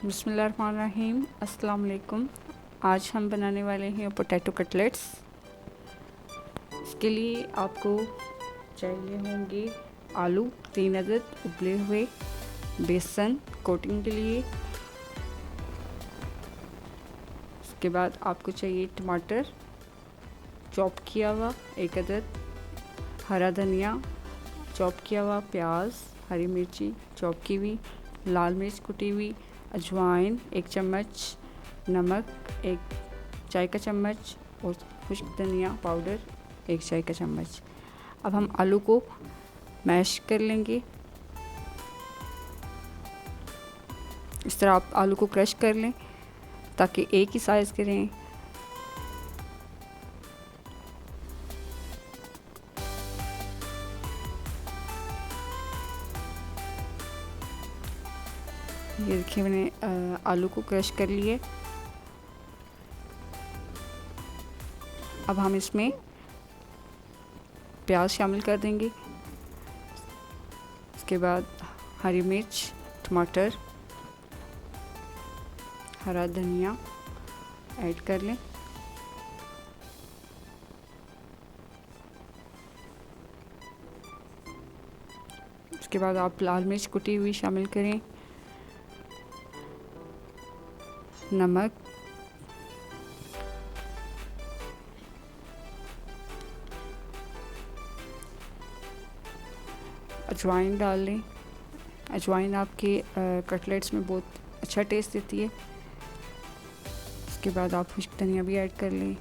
बिस्मिल्लाहिर्रहमानिर्रहीम। अस्सलाम वालेकुम। आज हम बनाने वाले हैं पोटैटो कटलेट्स। इसके लिए आपको चाहिए होंगे आलू 3 अदद उबले हुए, बेसन कोटिंग के लिए। इसके बाद आपको चाहिए टमाटर चॉप किया हुआ 1 अदद, हरा धनिया चॉप किया हुआ, प्याज, हरी मिर्ची चॉप की हुई, लाल मिर्च कुटी हुई, अजवाइन 1 चम्मच, नमक 1 चाय का चम्मच और खुश्क धनिया पाउडर 1 चाय का चम्मच। अब हम आलू को मैश कर लेंगे। इस तरह आप आलू को क्रश कर लें ताकि एक ही साइज़ के रहें। ये देखिए मैंने आलू को क्रश कर लिए। अब हम इसमें प्याज शामिल कर देंगे। इसके बाद हरी मिर्च, टमाटर, हरा धनिया ऐड कर लें। इसके बाद आप लाल मिर्च कुटी हुई शामिल करें, नमक, अजवाइन डाल लें। अजवाइन आपके कटलेट्स में बहुत अच्छा टेस्ट देती है। इसके बाद आप खुश्क धनिया भी ऐड कर लें।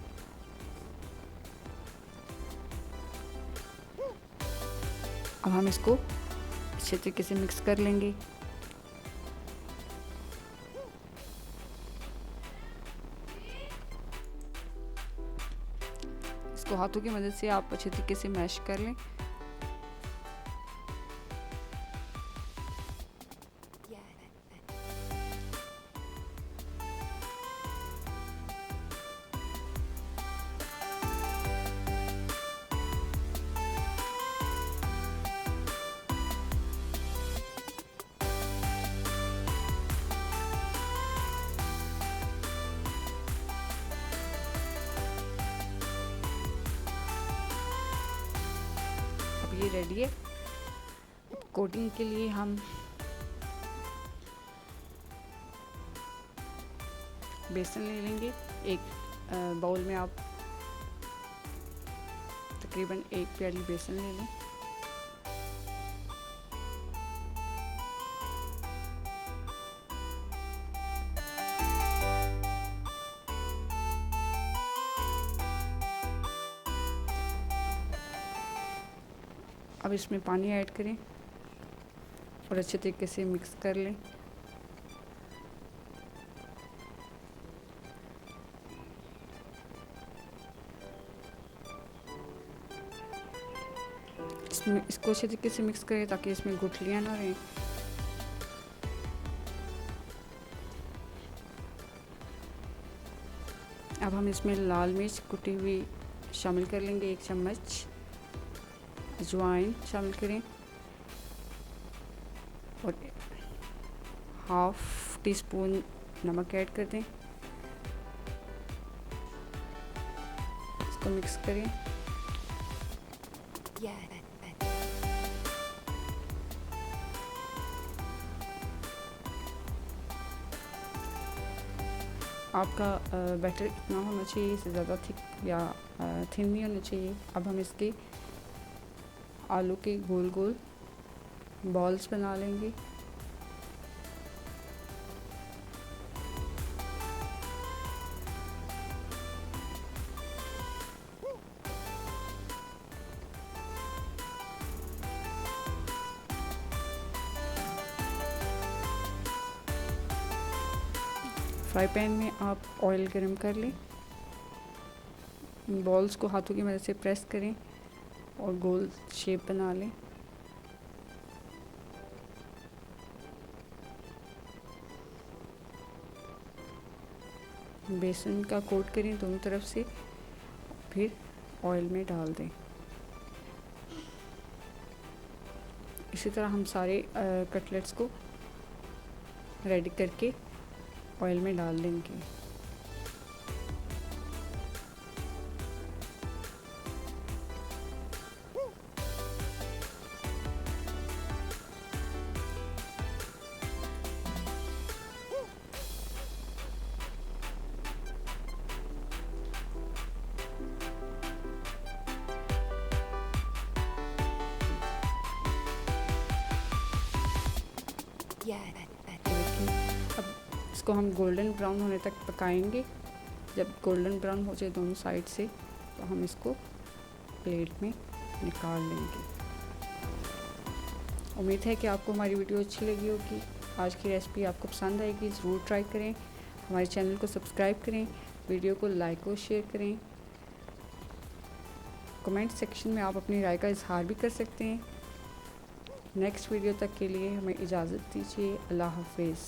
अब हम इसको अच्छे तरीके से मिक्स कर लेंगे। इसको हाथों की मदद से आप अच्छे तरीके से मैश कर लें। ये रेडी है। कोटिंग के लिए हम बेसन ले लेंगे। एक बाउल में आप तकरीबन 1 प्याली बेसन ले लें। अब इसमें पानी ऐड करें और अच्छे तरीके से मिक्स कर लें। इसको अच्छे तरीके से मिक्स करें ताकि इसमें गुठलियाँ ना रहें। अब हम इसमें लाल मिर्च कुटी हुई शामिल कर लेंगे 1 चम्मच, अजवाइन शामिल करें और 1/2 टीस्पून नमक ऐड कर दें। इसको मिक्स करें। आपका बैटर इतना होना चाहिए, इससे ज़्यादा थिक या थिन नहीं होना चाहिए। अब हम इसके आलू के गोल गोल बॉल्स बना लेंगे। फ्राई पैन में आप ऑयल गरम कर लें। बॉल्स को हाथों की मदद से प्रेस करें और गोल शेप बना लें। बेसन का कोट करें दोनों तरफ से, फिर ऑयल में डाल दें। इसी तरह हम सारे कटलेट्स को रेडी करके ऑयल में डाल देंगे। देखिए अब इसको हम गोल्डन ब्राउन होने तक पकाएंगे। जब गोल्डन ब्राउन हो जाए दोनों साइड से तो हम इसको प्लेट में निकाल लेंगे। उम्मीद है कि आपको हमारी वीडियो अच्छी लगी होगी। आज की रेसिपी आपको पसंद आएगी, ज़रूर ट्राई करें। हमारे चैनल को सब्सक्राइब करें, वीडियो को लाइक और शेयर करें। कमेंट सेक्शन में आप अपनी राय का इजहार भी कर सकते हैं। नेक्स्ट वीडियो तक के लिए हमें इजाज़त दीजिए। अल्लाह हाफिज़।